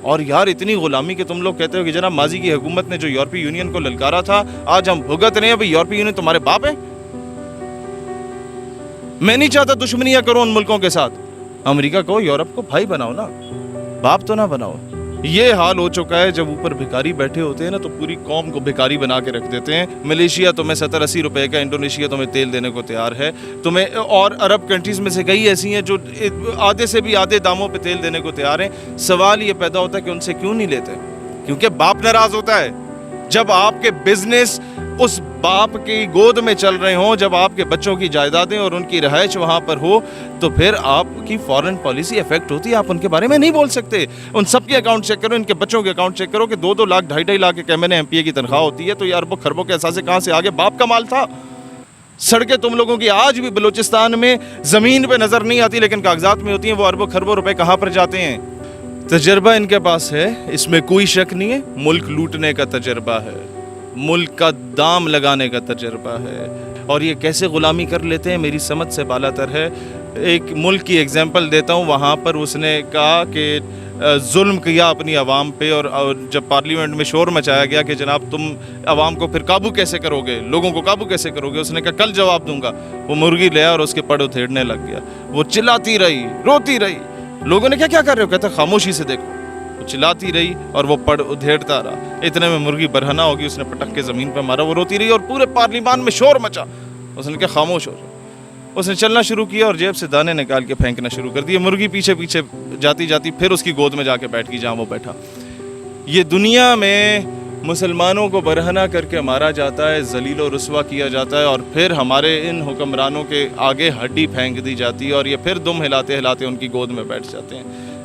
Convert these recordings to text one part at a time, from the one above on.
اور یار اتنی غلامی کہ تم لوگ کہتے ہو کہ جناب ماضی کی حکومت نے جو یورپی یونین کو للکارا تھا آج ہم بھگت رہے ہیں. بھائی یورپی یونین تمہارے باپ ہیں؟ میں نہیں چاہتا دشمنیاں کرو ان ملکوں کے ساتھ. امریکہ کو یورپ کو بھائی بناؤ نا, باپ تو نہ بناؤ. یہ حال ہو چکا ہے. جب اوپر بھکاری بیٹھے ہوتے ہیں نا تو پوری قوم کو بھکاری بنا کے رکھ دیتے ہیں. ملیشیا تمہیں 70-80 روپے کا, انڈونیشیا تمہیں تیل دینے کو تیار ہے تمہیں, اور عرب کنٹریز میں سے کئی ایسی ہیں جو آدھے سے بھی آدھے داموں پہ تیل دینے کو تیار ہیں. سوال یہ پیدا ہوتا ہے کہ ان سے کیوں نہیں لیتے؟ کیونکہ باپ ناراض ہوتا ہے. جب آپ کے بزنس اس باپ کی گود میں چل رہے ہوں, جب آپ کے بچوں کی جائیدادیں اور ان کی رہائش وہاں پر ہو, تو پھر آپ کی فارن پالیسی افیکٹ ہوتی ہے. آپ ان کے بارے میں نہیں بول سکتے. ان سب کے اکاؤنٹ چیک کرو, ان کے بچوں کے اکاؤنٹ چیک کرو کہ 2-2 لاکھ 2.5 لاکھ کے کیمرے ایم پی اے کی تنخواہ ہوتی ہے, تو یہ اربوں خربوں کے اثاثے کہاں سے آگے؟ باپ کا مال تھا. سڑکیں تم لوگوں کی آج بھی بلوچستان میں زمین پہ نظر نہیں آتی لیکن کاغذات میں ہوتی ہیں. وہ اربوں خربوں روپے کہاں پر جاتے ہیں؟ تجربہ ان کے پاس ہے, اس میں کوئی شک نہیں ہے. ملک لوٹنے کا تجربہ ہے, ملک کا دام لگانے کا تجربہ ہے, اور یہ کیسے غلامی کر لیتے ہیں میری سمجھ سے بالا تر ہے. ایک ملک کی ایگزامپل دیتا ہوں. وہاں پر اس نے کہا کہ ظلم کیا اپنی عوام پہ, اور جب پارلیمنٹ میں شور مچایا گیا کہ جناب تم عوام کو پھر قابو کیسے کرو گے, لوگوں کو قابو کیسے کرو گے, اس نے کہا کل جواب دوں گا. وہ مرغی لیا اور اس کے پڑ ادھیڑنے لگ گیا. وہ چلاتی رہی, روتی رہی. لوگوں نے کیا کر رہے ہو؟ کہتا خاموشی سے دیکھو. وہ چلاتی رہی اور وہ پڑ ادھیڑتا رہا. اتنے میں مرغی برہنہ ہوگی, اس نے پٹک کے زمین پہ مارا. وہ روتی رہی اور پورے پارلیمان میں شور مچا. اس نے کہا خاموش ہو جاؤ. اس نے چلنا شروع کیا اور جیب سے دانے نکال کے پھینکنا شروع کر دیے. مرغی پیچھے پیچھے جاتی جاتی پھر اس کی گود میں جا کے بیٹھ گئی جہاں وہ بیٹھا. یہ دنیا میں مسلمانوں کو برہنہ کر کے مارا جاتا ہے, ذلیل و رسوا کیا جاتا ہے, اور پھر ہمارے ان حکمرانوں کے آگے ہڈی پھینک دی جاتی ہے, اور یہ پھر دم ہلاتے ہلاتے ان کی گود میں بیٹھ جاتے ہیں,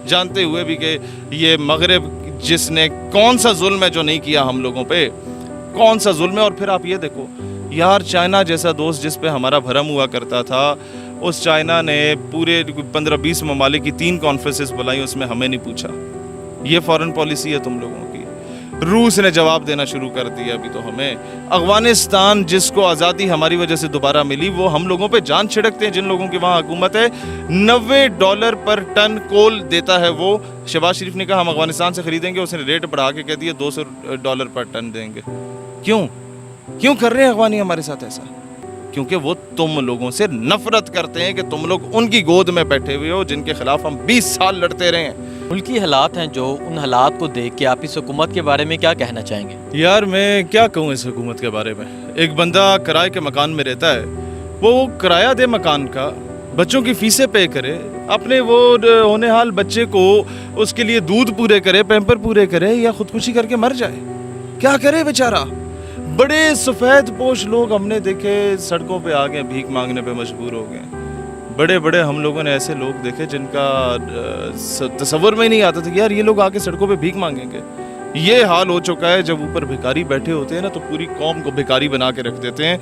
جانتے ہوئے بھی کہ یہ مغرب جس نے کون سا ظلم ہے جو نہیں کیا ہم لوگوں پہ, کون سا ظلم ہے. اور پھر آپ یہ دیکھو یار, چائنا جیسا دوست جس پہ ہمارا بھرم ہوا کرتا تھا, اس چائنا نے پورے 15-20 ممالک کی 3 کانفرنسز بلائی, اس میں ہمیں نہیں پوچھا. یہ فارن پالیسی ہے تم لوگوں کی. روس نے جواب دینا شروع کر دیا ابھی تو ہمیں. افغانستان جس کو آزادی ہماری وجہ سے دوبارہ ملی, وہ ہم لوگوں پہ جان چھڑکتے ہیں. جن لوگوں کی وہاں حکومت ہے, $90 پر ٹن کول دیتا ہے وہ. شہباز شریف نے کہا ہم افغانستان سے خریدیں گے, اس نے ریٹ بڑھا کے کہہ دیا $200 پر ٹن دیں گے. کیوں کر رہے ہیں افغانی ہمارے ساتھ ایسا؟ کیونکہ وہ تم لوگوں سے نفرت کرتے ہیں کہ تم لوگ ان کی گود میں بیٹھے ہوئے ہو جن کے خلاف ہم 20 سال لڑتے رہے ہیں. ملکی حالات ہیں جو, ان حالات کو دیکھ کے آپ اس حکومت کے بارے میں کیا کہنا چاہیں گے؟ یار میں کیا کہوں اس حکومت کے بارے میں. ایک بندہ کرائے کے مکان میں رہتا ہے, وہ کرایہ دے مکان کا, بچوں کی فیسیں پے کرے, اپنے وہ ہونے حال بچے کو اس کے لیے دودھ پورے کرے, پیمپر پورے کرے, یا خودکشی کر کے مر جائے. کیا کرے بیچارہ؟ بڑے سفید پوش لوگ ہم نے دیکھے سڑکوں پہ آ گئے, بھیک مانگنے پہ مجبور ہو گئے. بڑے ہم لوگوں نے ایسے لوگ دیکھے جن کا تصور میں نہیں آتا تھا کہ یار یہ لوگ آ کے سڑکوں پہ بھیک مانگیں گے. یہ حال ہو چکا ہے. جب اوپر بھکاری بیٹھے ہوتے ہیں نا تو پوری قوم کو بھکاری بنا کے رکھ دیتے ہیں.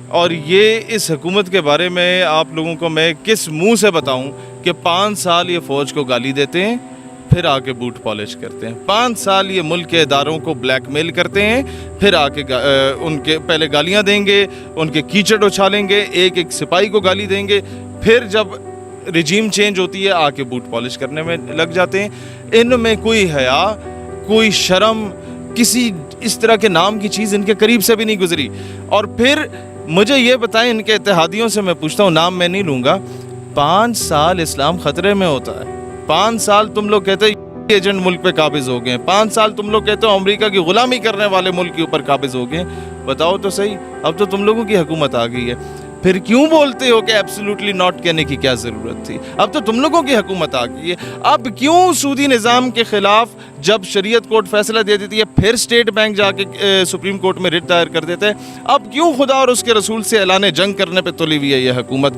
اور یہ اس حکومت کے بارے میں آپ لوگوں کو میں کس منہ سے بتاؤں کہ 5 سال یہ فوج کو گالی دیتے ہیں, پھر آ کے بوٹ پالش کرتے ہیں. 5 سال یہ ملک کے اداروں کو بلیک میل کرتے ہیں, پھر آ کے ان کے پہلے گالیاں دیں گے, ان کے کیچڑ اچھالیں گے, ایک سپاہی کو گالی دیں گے, پھر جب رجیم چینج ہوتی ہے آ کے بوٹ پالش کرنے میں لگ جاتے ہیں. ان میں کوئی حیا, کوئی شرم, کسی اس طرح کے نام کی چیز ان کے قریب سے بھی نہیں گزری. اور پھر مجھے یہ بتائیں, ان کے اتحادیوں سے میں پوچھتا ہوں, نام میں نہیں لوں گا, 5 سال اسلام خطرے میں ہوتا ہے. 5 سال تم لوگ کہتے ہیں ایجنٹ ملک پہ قابض ہو گئے, 5 سال تم لوگ کہتے ہو امریکہ کی غلامی کرنے والے ملک کے اوپر قابض ہو گئے. بتاؤ تو صحیح, اب تو تم لوگوں کی حکومت آ گئی ہے, پھر کیوں بولتے ہو کہ ایبسولوٹلی ناٹ کہنے کی کیا ضرورت تھی؟ اب تو تم لوگوں کی حکومت آ گئی ہے. اب کیوں سودی نظام کے خلاف جب شریعت کورٹ فیصلہ دے دیتی ہے پھر اسٹیٹ بینک جا کے سپریم کورٹ میں ریٹ دائر کر دیتے ہیں؟ اب کیوں خدا اور اس کے رسول سے اعلان جنگ کرنے پہ تلی ہوئی ہے یہ حکومت؟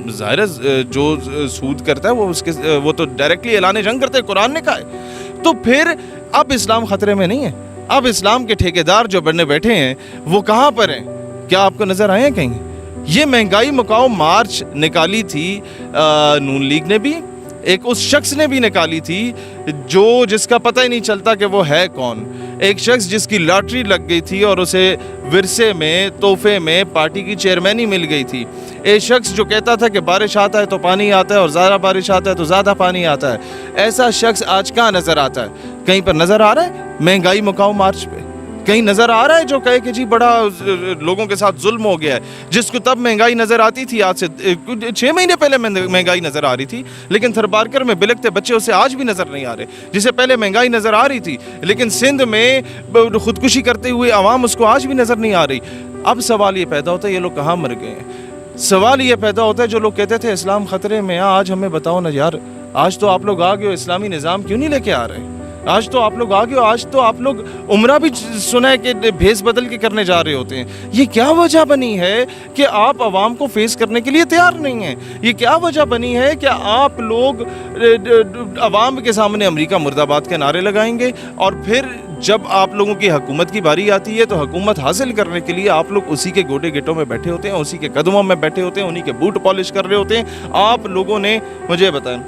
ظاہر ہے جو سود کرتا ہے وہ تو ڈائریکٹلی اعلان جنگ کرتا ہے, قرآن نے کہا ہے. تو پھر اب اسلام خطرے میں نہیں ہے. اب اسلام کے ٹھیکیدار جو بننے بیٹھے ہیں وہ کہاں پر ہیں؟ کیا آپ کو نظر آئے ہیں کہیں؟ یہ مہنگائی مکاؤ مارچ نکالی تھی نون لیگ نے بھی, ایک اس شخص نے بھی نکالی تھی جس کا پتہ ہی نہیں چلتا کہ وہ ہے کون. ایک شخص جس کی لاٹری لگ گئی تھی اور اسے ورثے میں, تحفے میں پارٹی کی چیئرمینی مل گئی تھی. ایک شخص جو کہتا تھا کہ بارش آتا ہے تو پانی آتا ہے اور زیادہ بارش آتا ہے تو زیادہ پانی آتا ہے، ایسا شخص آج کہاں نظر آتا ہے؟ کہیں پر نظر آ رہا ہے مہنگائی مکاؤ مارچ پہ؟ کہیں نظر آ رہا ہے جو کہے کہ جی بڑا لوگوں کے ساتھ ظلم ہو گیا ہے؟ جس کو تب مہنگائی نظر آتی تھی، آج سے 6 مہینے پہلے مہنگائی نظر آ رہی تھی، لیکن تھربارکر میں بلکتے بچے اسے آج بھی نظر نہیں آ رہے، جسے پہلے مہنگائی نظر آ رہی تھی لیکن سندھ میں خودکشی کرتے ہوئے عوام اس کو آج بھی نظر نہیں آ رہی۔ اب سوال یہ پیدا ہوتا ہے یہ لوگ کہاں مر گئے ہیں؟ سوال یہ پیدا ہوتا ہے جو لوگ کہتے تھے اسلام خطرے میں، آج ہمیں بتاؤ نا یار، آج تو آپ لوگ آگے ہو، اسلامی نظام کیوں نہیں لے کے آ رہے ہیں؟ آج تو آپ لوگ آگے ہو، آج تو آپ لوگ عمرہ بھی سنا ہے کہ بھیس بدل کے کرنے جا رہے ہوتے ہیں۔ یہ کیا وجہ بنی ہے کہ آپ عوام کو فیس کرنے کے لیے تیار نہیں ہیں؟ یہ کیا وجہ بنی ہے کہ آپ لوگ عوام کے سامنے امریکہ مرد آباد کے نعرے لگائیں گے اور پھر جب آپ لوگوں کی حکومت کی باری آتی ہے تو حکومت حاصل کرنے کے لیے آپ لوگ اسی کے گوٹے گٹوں میں بیٹھے ہوتے ہیں، اسی کے قدموں میں بیٹھے ہوتے ہیں، انہی کے بوٹ پالش کر رہے ہوتے ہیں۔ آپ لوگوں نے مجھے بتائیں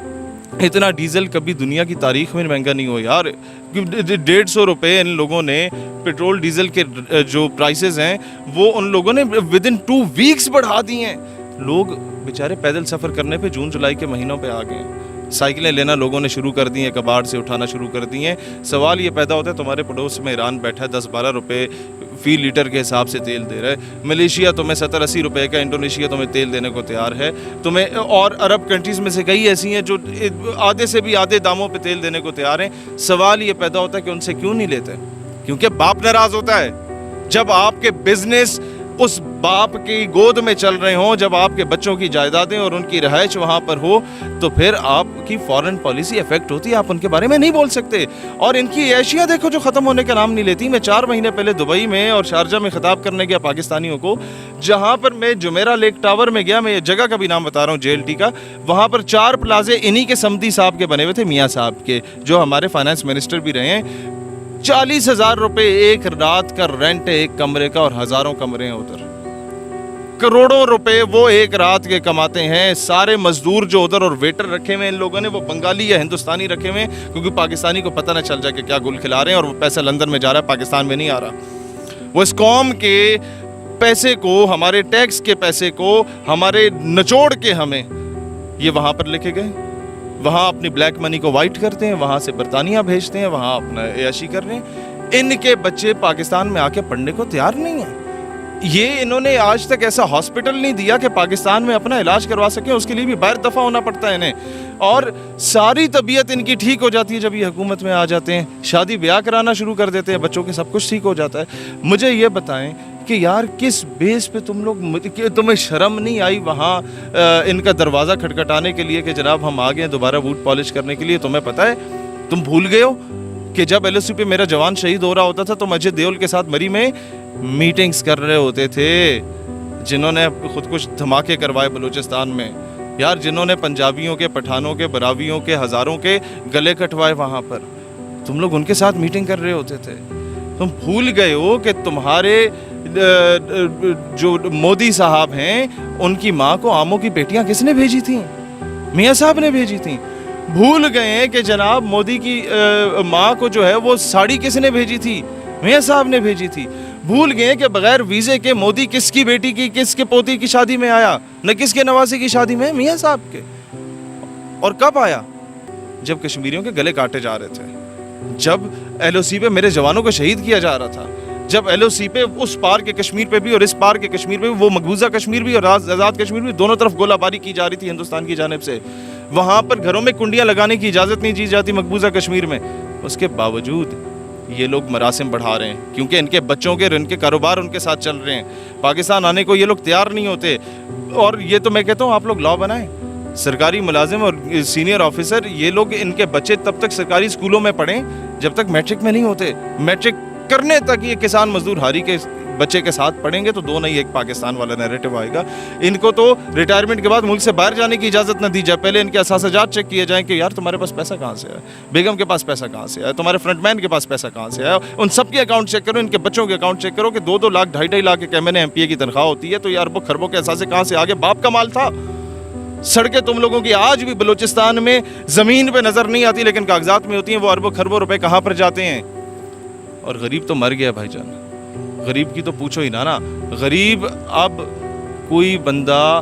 اتنا ڈیزل کبھی دنیا کی تاریخ میں مہنگا نہیں ہو یار۔ 150 روپے ان لوگوں نے پیٹرول ڈیزل کے جو پرائسز ہیں وہ ان لوگوں نے ودن 2 ویکس بڑھا دی ہیں۔ لوگ بیچارے پیدل سفر کرنے پہ جون جولائی کے مہینوں پہ آ گئے ہیں، سائیکلیں لینا لوگوں نے شروع کر دی ہیں، کباڑ سے اٹھانا شروع کر دی ہیں۔ سوال یہ پیدا ہوتا ہے تمہارے پڑوس میں ایران بیٹھا ہے 10-12 روپے فی لیٹر کے حساب سے تیل دے رہا ہے، ملیشیا تمہیں 70-80 روپے کا، انڈونیشیا تمہیں تیل دینے کو تیار ہے تمہیں، اور عرب کنٹریز میں سے کئی ایسی ہیں جو آدھے سے بھی آدھے داموں پہ تیل دینے کو تیار ہیں۔ سوال یہ پیدا ہوتا ہے کہ ان سے کیوں نہیں لیتے؟ کیونکہ باپ ناراض ہوتا ہے۔ جب آپ کے بزنس اس باپ کی گود میں چل رہے ہوں، جب آپ کے بچوں کی جائیدادیں اور ان کی رہائش وہاں پر ہو، تو پھر آپ کی فارن پالیسی افیکٹ ہوتی ہے، آپ ان کے بارے میں نہیں بول سکتے۔ اور ان کی عیشیاں دیکھو جو ختم ہونے کا نام نہیں لیتی۔ میں 4 مہینے پہلے دبئی میں اور شارجہ میں خطاب کرنے گیا پاکستانیوں کو، جہاں پر میں جمیرہ لیک ٹاور میں گیا، میں یہ جگہ کا بھی نام بتا رہا ہوں JLT کا، وہاں پر 4 پلازے انہی کے سمدی صاحب کے بنے ہوئے تھے، میاں صاحب کے، جو ہمارے فائنانس منسٹر بھی رہے ہیں۔ 40,000 روپے ایک رات کا رینٹ ہے ایک کمرے کا، اور ہزاروں کمرے ہیں ادھر، کروڑوں روپے وہ ایک رات کے کماتے ہیں۔ سارے مزدور جو ادھر اور ویٹر رکھے ہوئے ان لوگوں نے وہ بنگالی یا ہندوستانی رکھے ہوئے ہیں، کیونکہ پاکستانی کو پتہ نہ چل جائے کہ کیا گل کھلا رہے ہیں، اور وہ پیسہ لندن میں جا رہا ہے، پاکستان میں نہیں آ رہا۔ وہ اس قوم کے پیسے کو، ہمارے ٹیکس کے پیسے کو، ہمارے نچوڑ کے ہمیں یہ وہاں پر لے کے گئے، وہاں اپنی بلیک منی کو وائٹ کرتے ہیں، وہاں سے برطانیہ بھیجتے ہیں، وہاں اپنا عیاشی کر رہے ہیں۔ ان کے بچے پاکستان میں آ کے پڑھنے کو تیار نہیں ہیں۔ یہ انہوں نے آج تک ایسا ہاسپٹل نہیں دیا کہ پاکستان میں اپنا علاج کروا سکیں، اس کے لیے بھی باہر دفع ہونا پڑتا ہے انہیں، اور ساری طبیعت ان کی ٹھیک ہو جاتی ہے جب یہ حکومت میں آ جاتے ہیں، شادی بیاہ کرانا شروع کر دیتے ہیں، بچوں کے سب کچھ ٹھیک ہو جاتا ہے۔ مجھے یہ بتائیں کہ یار کس بیس پہ تم لوگ، تمہیں شرم نہیں آئی وہاں ان کا دروازہ کھٹکھٹانے کے لیے کہ جناب ہم آ گئے دوبارہ بوٹ پالش کرنے کے لیے؟ تمہیں پتہ ہے، تم بھول گئے ہو کہ جب LOC پہ میرا جوان شہید ہو رہا ہوتا تھا تو مسجد دیول کے ساتھ مری میں میٹنگز کر رہے ہوتے تھے، جنہوں نے خود کچھ دھماکے کروائے بلوچستان میں، یار جنہوں نے پنجابیوں کے، پٹھانوں کے، براویوں کے، ہزاروں کے گلے کٹوائے وہاں پر، تم لوگ ان کے ساتھ میٹنگ کر رہے ہوتے تھے۔ تم بھول گئے ہو کہ تمہارے جو مودی صاحب ہیں ان کی ماں کو آموں کی پیٹیاں کس نے بھیجی تھیں؟ میاں صاحب نے بھیجی تھیں۔ بھول گئے ہیں کہ جناب مودی کی ماں کو جو ہے وہ ساڑی کس نے بھیجی تھی؟ میاں صاحب نے بھیجی تھی۔ بھول گئے کہ بغیر ویزے کے مودی کس کی بیٹی کی، کس کے پوتی کی شادی میں آیا، نہ کس کے نواسے کی شادی میں، میاں صاحب کے۔ اور کب آیا؟ جب کشمیریوں کے گلے کاٹے جا رہے تھے، جب LOC پہ میرے جوانوں کو شہید کیا جا رہا تھا، جب LOC پہ اس پار کے کشمیر پہ بھی اور اس پار کے کشمیر پہ بھی، وہ مقبوضہ کشمیر بھی اور آزاد کشمیر بھی، دونوں طرف گولہ باری کی جا رہی تھی ہندوستان کی جانب سے، وہاں پر گھروں میں کنڈیاں لگانے کی اجازت نہیں دی جاتی مقبوضہ کشمیر میں، اس کے باوجود یہ لوگ مراسم بڑھا رہے ہیں کیونکہ ان کے بچوں کے اور ان کے کاروبار ان کے ساتھ چل رہے ہیں۔ پاکستان آنے کو یہ لوگ تیار نہیں ہوتے، اور یہ تو میں کہتا ہوں آپ لوگ لا بنائیں، سرکاری ملازم اور سینئر آفیسر یہ لوگ، ان کے بچے تب تک سرکاری اسکولوں میں پڑھیں جب تک میٹرک میں نہیں ہوتے، میٹرک کرنے تک یہ کسان مزدور ہاری کے بچے کے ساتھ پڑھیں گے تو 2 نہیں 1 پاکستان والا نیریٹو آئے گا۔ ان کو تو ریٹائرمنٹ کے بعد ملک سے باہر جانے کی اجازت نہ دی جائے، پہلے ان کے اثاثہ جات چیک کیے جائیں کہ یار تمہارے پاس پیسہ کہاں سے آیا، بیگم کے پاس پیسہ کہاں سے آیا، تمہارے فرنٹ مین کے پاس پیسہ کہاں سے آیا، ان سب کے اکاؤنٹ چیک کرو، ان کے بچوں کے اکاؤنٹ چیک کرو کہ 2-2 لاکھ 2.5 لاکھ کے MNA MPA کی تنخواہ ہوتی ہے، تو یہ اربوں خربوں کے اثاثے کہاں سے آگے؟ باپ کا مال تھا۔ سڑکیں تم لوگوں کی آج بھی بلوچستان میں زمین پہ نظر نہیں آتی لیکن کاغذات میں ہوتی ہیں، وہ اربوں خربوں روپے کہاں پر جاتے ہیں؟ اور غریب تو مر گیا بھائی جان، غریب کی تو پوچھو ہی نا۔ غریب اب کوئی بندہ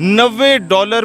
$90